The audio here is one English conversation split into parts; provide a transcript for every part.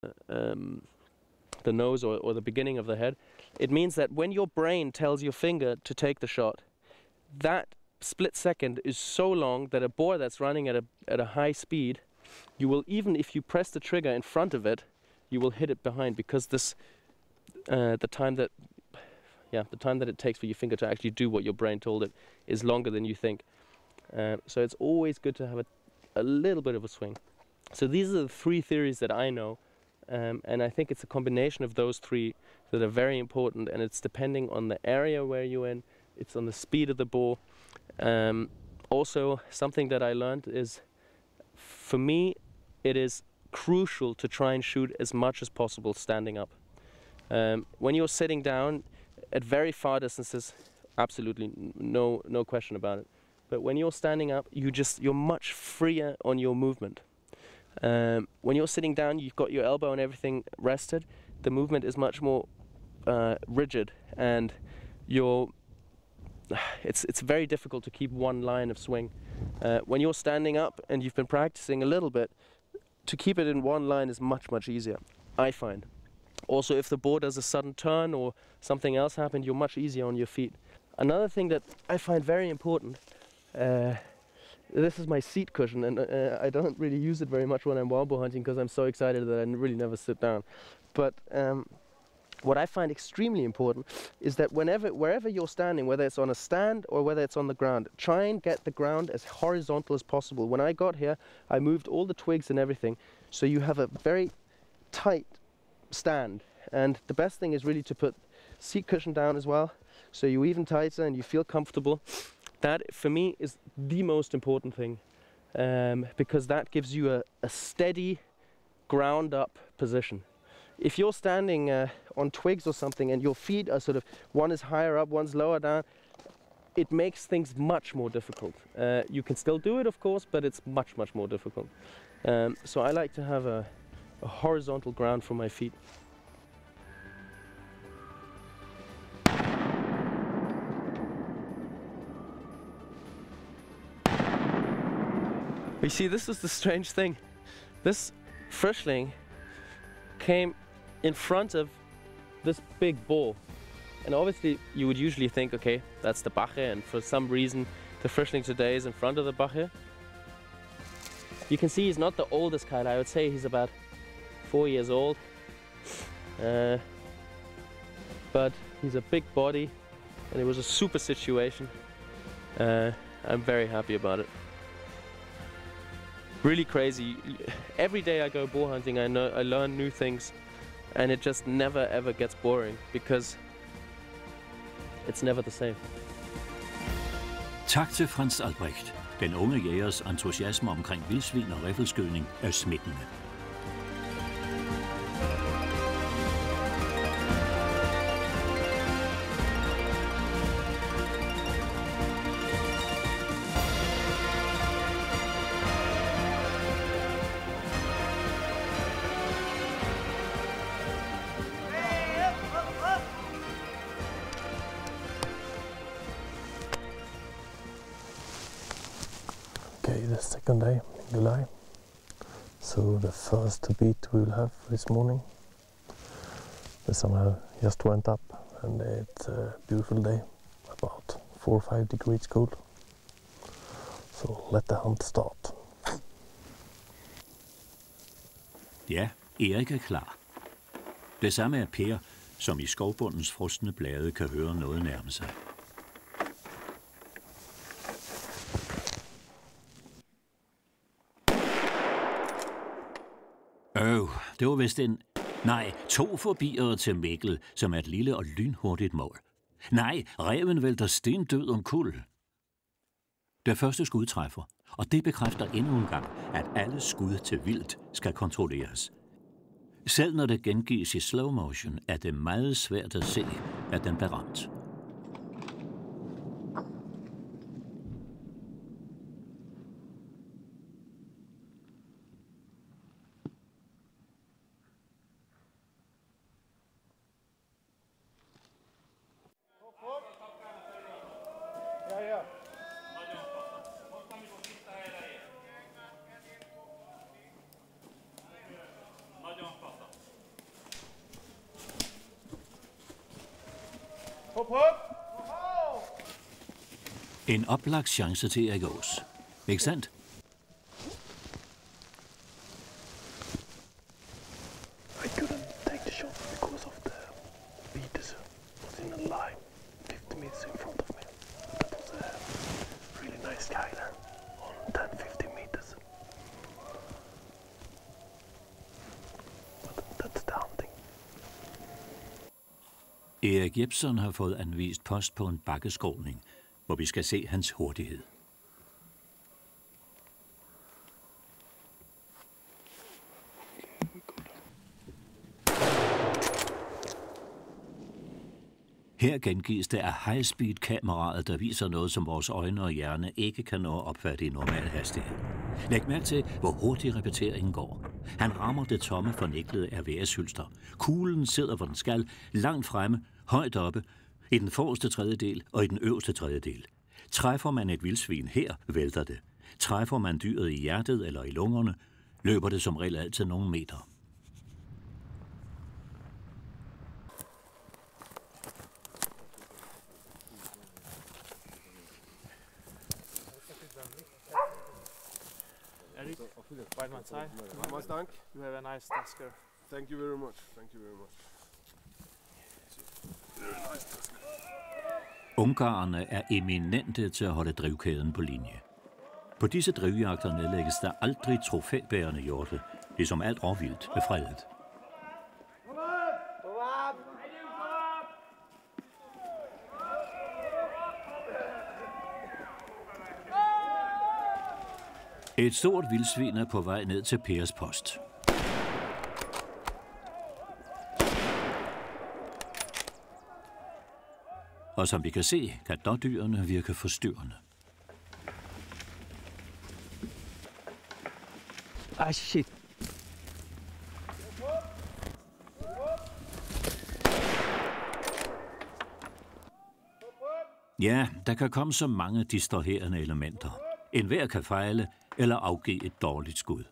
the nose or the beginning of the head. It means that when your brain tells your finger to take the shot, that split second is so long that a boar that's running at a high speed, you will, even if you press the trigger in front of it, you will hit it behind, because this the time that it takes for your finger to actually do what your brain told it is longer than you think. So it's always good to have a little bit of a swing. So these are the three theories that I know, and I think it's a combination of those three that are very important, and it's depending on the area where you're in, it's on the speed of the boar. Also, something that I learned is, for me, it is crucial to try and shoot as much as possible standing up. When you're sitting down at very far distances, absolutely no question about it. But when you're standing up, you're much freer on your movement. When you're sitting down, you've got your elbow and everything rested. The movement is much more rigid, and it's very difficult to keep one line of swing. When you're standing up and you've been practicing a little bit, to keep it in one line is much easier, I find. Also, if the boar does a sudden turn or something else happened, you're much easier on your feet. Another thing that I find very important, this is my seat cushion, and I don't really use it very much when I'm wild boar hunting because I'm so excited that I really never sit down. But what I find extremely important is that wherever you're standing, whether it's on a stand or whether it's on the ground, try and get the ground as horizontal as possible. When I got here, I moved all the twigs and everything, so you have a very tight stand. And the best thing is really to put seat cushion down as well, so you're even tighter and you feel comfortable. That, for me, is the most important thing, because that gives you a steady, ground-up position. If you're standing on twigs or something and your feet are sort of, one is higher up, one's lower down, it makes things much more difficult. You can still do it, of course, but it's much more difficult. So I like to have a horizontal ground for my feet. You see, this is the strange thing. This frischling came in front of this big boar, and obviously you would usually think, okay, that's the Bache, and for some reason the frischling today is in front of the Bache. You can see he's not the oldest Kyle. I would say he's about 4 years old, but he's a big body and it was a super situation. I'm very happy about it. Really crazy. Every day I go boar hunting, I learn new things, and it just never ever gets boring, because it's never the same. Tak til Frans Albrecht. Den unge jægers entusiasme omkring vildsvin og riffelskydning er smittende. Okay, the second day in July. So the first beat we will have this morning. The sun just went up and it's a beautiful day, about 4 or 5 degrees cool. So let the hunt start. Ja, Erik er klar. Det samme er Per, som i skovbundens frosne blade kan høre noget nærme sig. Det var vist to forbiere til Mikkel, som er et lille og lynhurtigt mål. Nej, ræven vælter stendød omkuld. Det første skud træffer, og det bekræfter endnu en gang, at alle skud til vildt skal kontrolleres. Selv når det gengives i slow motion, er det meget svært at se, at den bliver ramt. En oplagt chance til Erik Aas. Ikke sandt? I couldn't take the shot because of the beaters was in a line 50 meters in front of me. That was a really nice guy there on 10-15 meters. But that's the hunting. Erik Jepson har fået anvist post på en bakkeskråning, hvor vi skal se hans hurtighed. Her gengives det af high-speed-kameraet, der viser noget, som vores øjne og hjerne ikke kan nå at opfatte i normal hastighed. Læg mærke til, hvor hurtigt repeteringen går. Han rammer det tomme forniklede RVS-hylster. Kuglen sidder, hvor den skal, langt fremme, højt oppe, i den forreste tredjedel og i den øverste tredjedel. Træffer man et vildsvin her, vælter det. Træffer man dyret i hjertet eller i lungerne, løber det som regel altid nogle meter. Erik, right my side. You have a nice tasker. Thank you very much. Thank you very much. Ungarerne er eminente til at holde drivkæden på linje. På disse drivjagter nedlægges der aldrig trofæbærende hjorte, ligesom alt råvildt er fredet. Et stort vildsvin er på vej ned til Pers post. Og som vi kan se, kan dårdyrene virke forstyrrende. Ah, shit. Ja, der kan komme så mange distraherende elementer. Enhver kan fejle eller afgive et dårligt skud.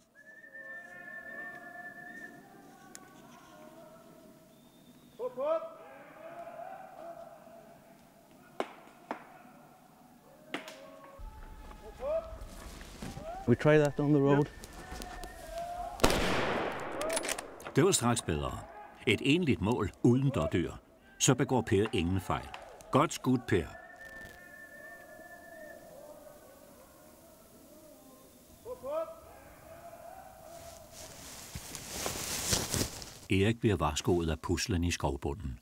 We try that on the road. Det var straks bedre. Et enligt mål uden dårdyr. Så begår Per ingen fejl. Godt skudt, Per. Erik bliver varskoet af puslen i skovbunden.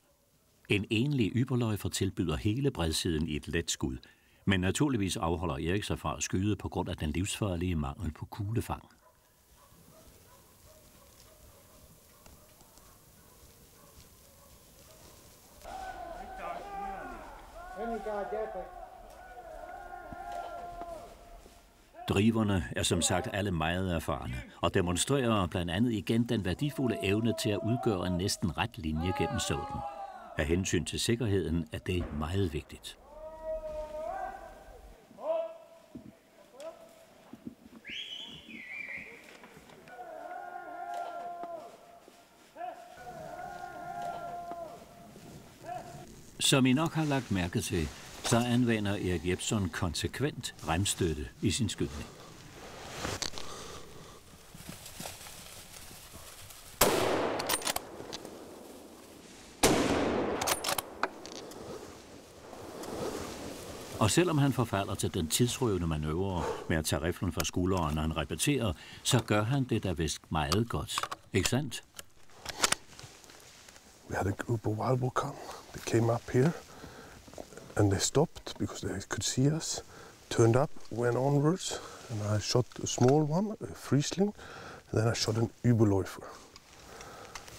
En enlig yberløjfer tilbyder hele bredsiden i et let skud, men naturligvis afholder Erik sig fra at skyde på grund af den livsfarlige mangel på kuglefang. Driverne er som sagt alle meget erfarne og demonstrerer blandt andet igen den værdifulde evne til at udgøre en næsten ret linje gennem såden. Af hensyn til sikkerheden er det meget vigtigt. Som I nok har lagt mærke til, så anvender Erik Jepson konsekvent remstøtte i sin skydning. Og selvom han forfalder til den tidsrøvende manøvre med at tage riflen fra skulderen, når han repeterer, så gør han det da vist meget godt. Ikke sandt? We had a group of wild boar come. They came up here and they stopped because they could see us, turned up, went onwards, and I shot a small one, a Friesling, and then I shot an Überläufer.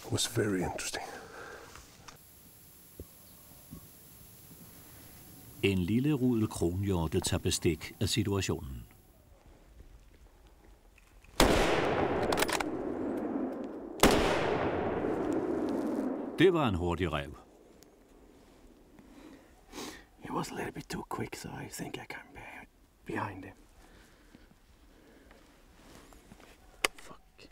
It was very interesting. En lille rudel kronhjorte tager bestik af situationen. Det var en hurtig ræv. He was a little bit too quick, so I think I came behind him. Fuck.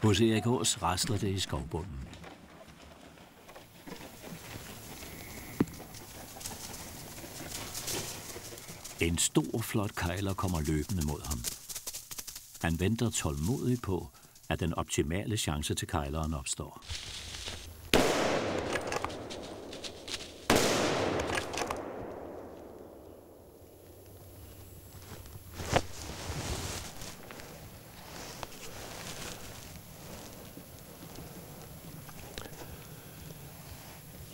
Hos Erik Aas rasler det i skovbunden. En stor, flot kejler kommer løbende mod ham. Han venter tålmodigt på, at den optimale chance til kejleren opstår.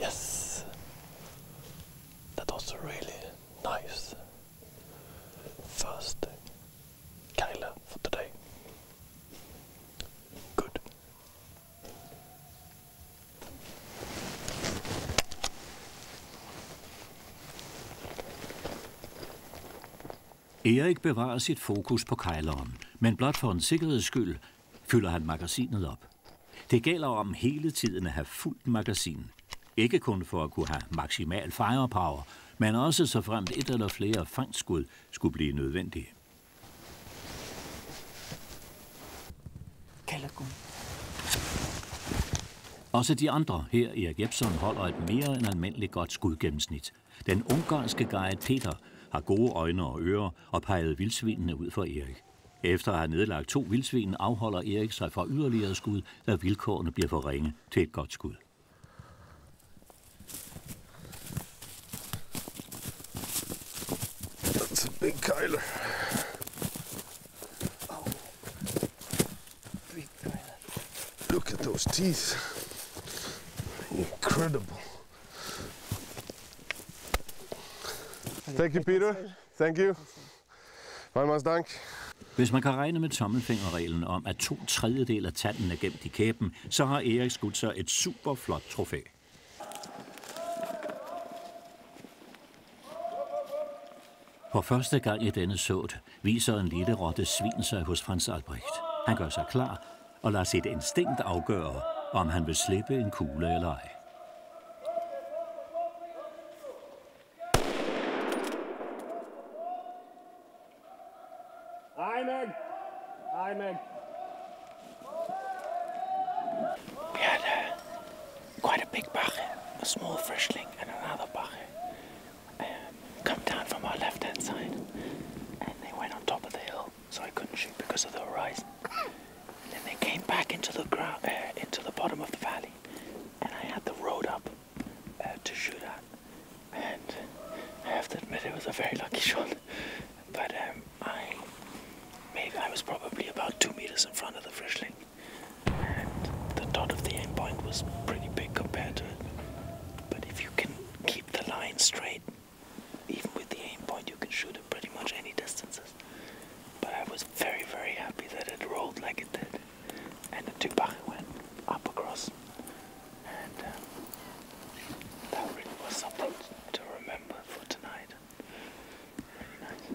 Yes, that was a really nice first keiler for today. Good. Erik bevarer sit fokus på kejleren, men blot for en sikkerheds skyld fylder han magasinet op. Det gælder om hele tiden at have fuldt magasin. Ikke kun for at kunne have maksimal firepower, men også så fremt et eller flere fangstskud skulle blive nødvendige. Også de andre her i Erik Jepson holder et mere end almindeligt godt skudgennemsnit. Den ungarske guide Peter har gode øjne og ører og pegede vildsvinene ud for Erik. Efter at have nedlagt 2 vildsvin afholder Erik sig fra yderligere skud, da vilkårene bliver for ringe til et godt skud. That's a big keiler. Big keiler. Look at those teeth. Incredible. Thank you, Peter. Thank you. Meget dank. Hvis man kan regne med tommelfingerreglen om, at 2/3 af tanden er gemt i kæben, så har Erik skudt sig et super flot trofæ. For første gang i denne såd viser en lille rotte svin sig hos Frans Albrecht. Han gør sig klar og lader sit instinkt afgøre, om han vil slippe en kugle eller ej. Hej, Meg. We had quite a big bache, a small freshling, and another bache come down from our left-hand side, and they went on top of the hill, so I couldn't shoot because of the horizon. And then they came back into the ground, into the bottom of the valley, and I had the road up to shoot at. And I have to admit, it was a very lucky shot, but I was probably about 2 meters in front of the freshling, and the dot of the aim point was pretty big compared to it. But if you can keep the line straight, even with the aim point, you can shoot at pretty much any distances. But I was very, very happy that it rolled like it did, and the 2 bache went up across, and that really was something to remember for tonight. Really nice.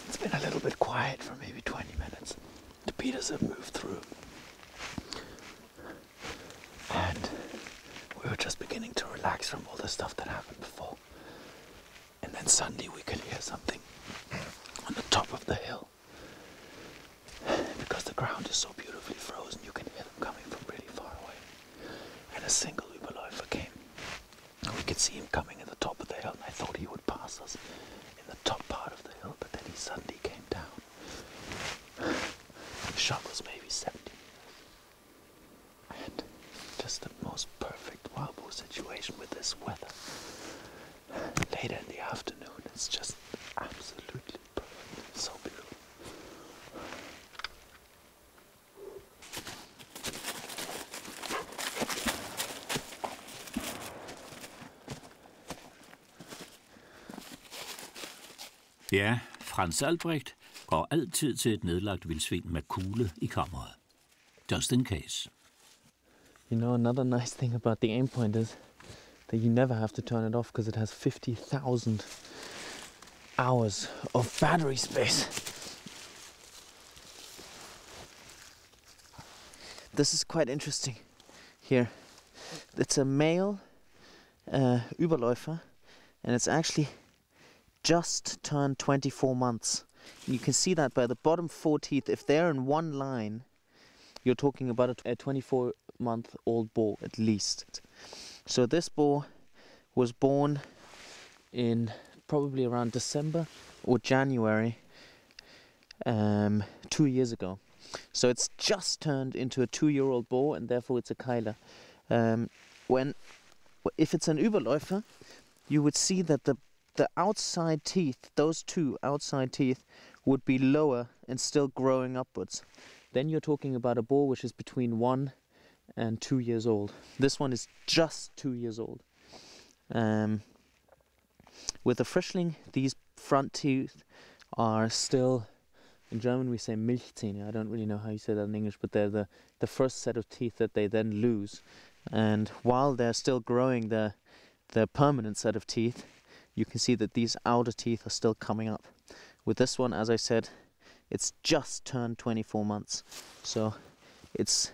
It's been a little bit quiet for maybe 20 minutes. The beaters have moved through. And we were just beginning to relax from all the stuff that happened before. And then suddenly we could hear something on the top of the hill. Because the ground is so beautifully frozen, you can hear them coming from really far away. And a single Überläufer came. And we could see him coming at the top of the hill, and I thought he would pass us in the top part of the hill, but then he suddenly came down. The shot was maybe 70 meters. And just the most perfect wild boar situation with this weather. Later in the afternoon, it's just absolutely perfect. It's so beautiful. Ja, Frans Albrecht går altid til et nedlagt vildsvin med kugle i kammeret. Just in case. You know, another nice thing about the aim point is that you never have to turn it off because it has 50,000 hours of battery space. This is quite interesting here. It's a male Überläufer, and it's actually just turned 24 months. And you can see that by the bottom 4 teeth. If they're in one line, you're talking about a 24-month-old boar at least. So this boar was born in probably around December or January 2 years ago. So it's just turned into a 2-year-old boar, and therefore it's a Keiler. If it's an Überläufer, you would see that the outside teeth, those 2 outside teeth, would be lower and still growing upwards. Then you're talking about a boar which is between 1 and 2 years old. This one is just 2 years old. With a Frischling, these front teeth are still, in German we say Milchzähne. I don't really know how you say that in English, but they're the first set of teeth that they then lose. And while they're still growing the permanent set of teeth, you can see that these outer teeth are still coming up. With this one, as I said, it's just turned 24 months. So it's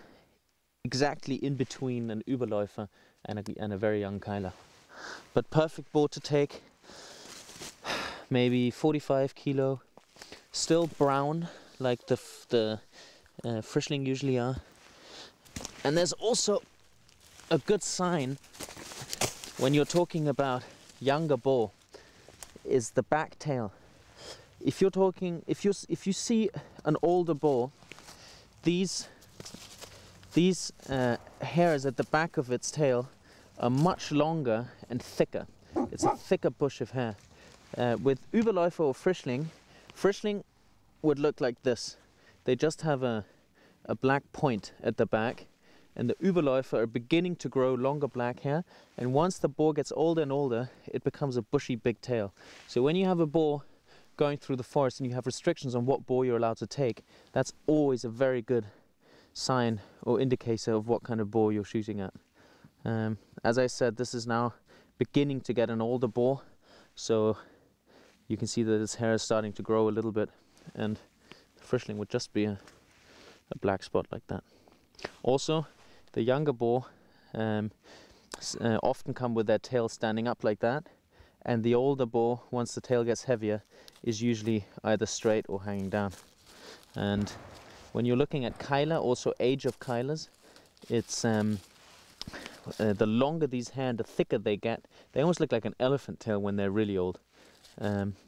exactly in between an Überläufer and a very young Keiler. But perfect boar to take, maybe 45 kilo, still brown like the Frischling usually are. And there's also a good sign when you're talking about younger boar is the back tail. If you see an older boar, these hairs at the back of its tail are much longer and thicker. It's a thicker bush of hair. With Überläufer or Frischling would look like this. They just have a black point at the back, and the Überläufer are beginning to grow longer black hair, and once the boar gets older and older, it becomes a bushy big tail. So when you have a boar going through the forest and you have restrictions on what boar you're allowed to take, that's always a very good sign or indicator of what kind of boar you're shooting at. As I said, this is now beginning to get an older boar, so you can see that its hair is starting to grow a little bit, and the Frischling would just be a black spot like that. Also, the younger boar often come with their tail standing up like that, and the older boar, once the tail gets heavier, is usually either straight or hanging down. And when you're looking at Keiler, also age of Keilers, it's the longer these hair and the thicker they get, they almost look like an elephant tail when they're really old.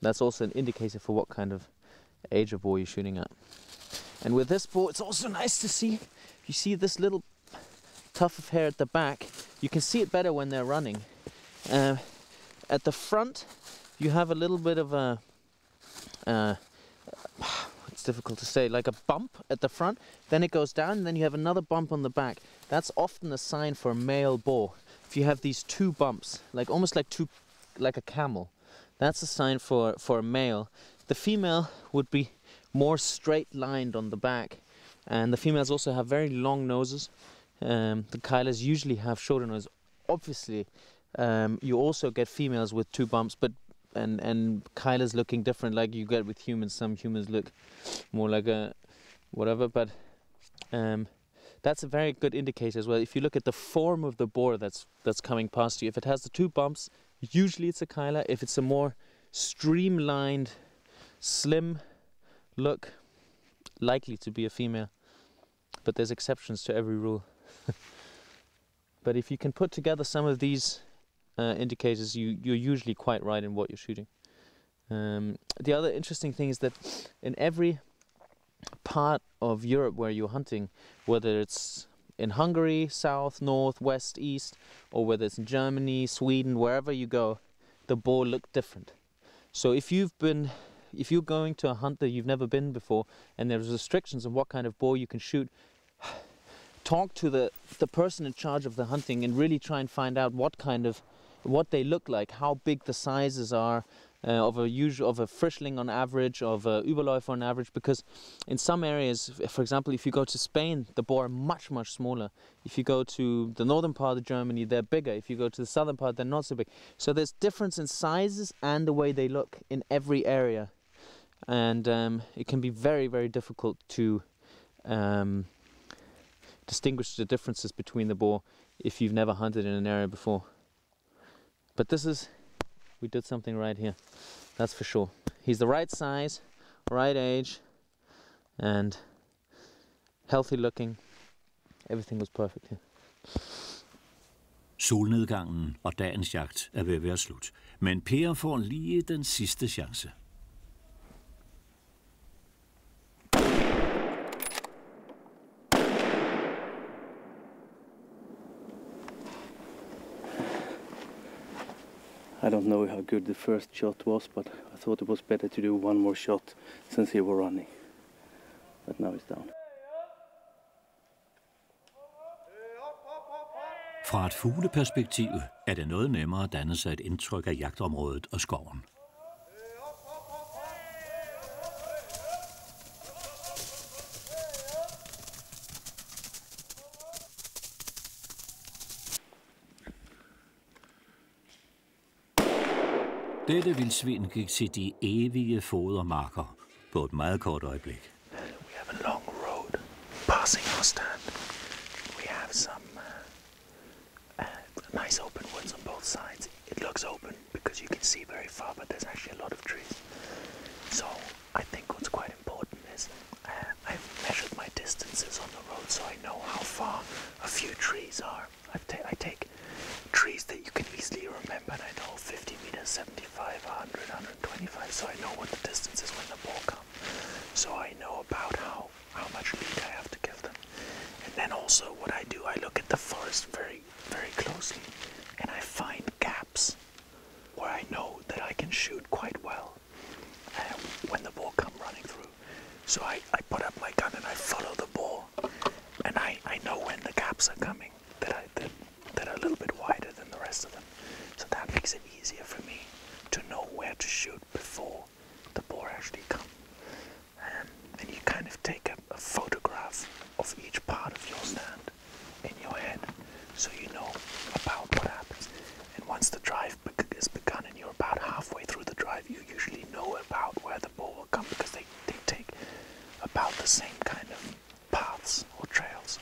That's also an indicator for what kind of age of boar you're shooting at. And with this boar, it's also nice to see, you see this little tuft of hair at the back, you can see it better when they're running. At the front, you have a little bit of a, it's difficult to say, like a bump at the front, then it goes down, and then you have another bump on the back. That's often a sign for a male boar. If you have these 2 bumps, like almost like a camel, that's a sign for a male. The female would be more straight lined on the back, and the females also have very long noses. The Keilers usually have shorter noses. Obviously, you also get females with 2 bumps, but and Keilers looking different, like you get with humans. Some humans look more like a whatever, but that's a very good indicator as well. If you look at the form of the boar that's coming past you, if it has the 2 bumps, usually it's a Keiler. If it's a more streamlined, slim look, likely to be a female. But there's exceptions to every rule. But if you can put together some of these indicators, you're usually quite right in what you're shooting. The other interesting thing is that in every part of Europe where you're hunting, whether it's in Hungary, south, north, west, east, or whether it's in Germany, Sweden, wherever you go, the boar look different. So if you're going to a hunt that you've never been before, and there's restrictions on what kind of boar you can shoot, talk to the person in charge of the hunting and really try and find out what kind of what they look like, how big the sizes are of a Frischling on average, of a Überläufer on average, because in some areas, for example, if you go to Spain, the boar are much, much smaller. If you go to the northern part of Germany, they're bigger. If you go to the southern part, they're not so big. So there's difference in sizes and the way they look in every area. And it can be very, very difficult to distinguish the differences between the boar if you've never hunted in an area before. But we did something right here, that's for sure. He's the right size, right age, and healthy looking. Everything was perfect here. Solnedgangen og dagens jagt er ved at være slut, men Per får lige den sidste chance. I don't know how good the first shot was, but I thought it was better to do one more shot since he were running. But now he's down. Fra et fugleperspektiv er det noget nemmere at danne sig et indtryk af jagtområdet og skoven. Dette vildsvin gik til de evige fodermarker på et meget kort øjeblik. We have a long road passing our stand. We have some nice open woods on both sides. It looks open because you can see very far, but there's actually a lot of trees. So I think what's quite important is I've measured my distances on the road, so I know how far a few trees are. I take trees that you can easily remember, and I know 50 meters, 75, 100, 125, so I know what the distance is when the boar come. So I know about how much lead I have to give them. And then also what I do, I look at the forest very, very closely, and I find gaps where I know that I can shoot quite well when the boar come running through. So I put up my gun and I follow the boar, and I know when the gaps are coming that are a little bit wider than the rest of them. So that makes it easier for me to know where to shoot before the boar actually come. And you kind of take a photograph of each part of your stand in your head, so you know about what happens. And once the drive is begun and you're about halfway through the drive, you usually know about where the boar will come, because they take about the same kind of paths or trails.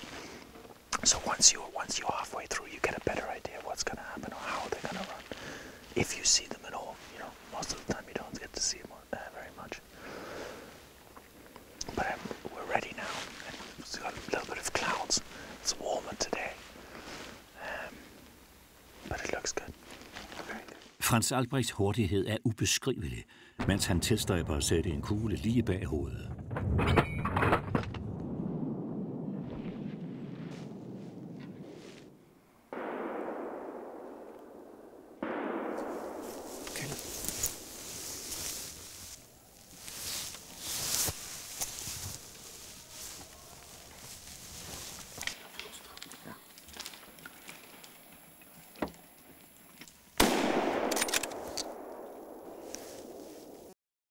So once you're halfway through, you get a better idea of what's going to happen or how they're going to run. If you see them at all, most of the time you don't get to see them very much. But we're ready now, and it's got a little bit of clouds. It's warmer today, but it looks good. Very good. Frans Albrechts hurtighed er ubeskrivelig, mens han tilstræber at sætte en kugle lige bag hovedet.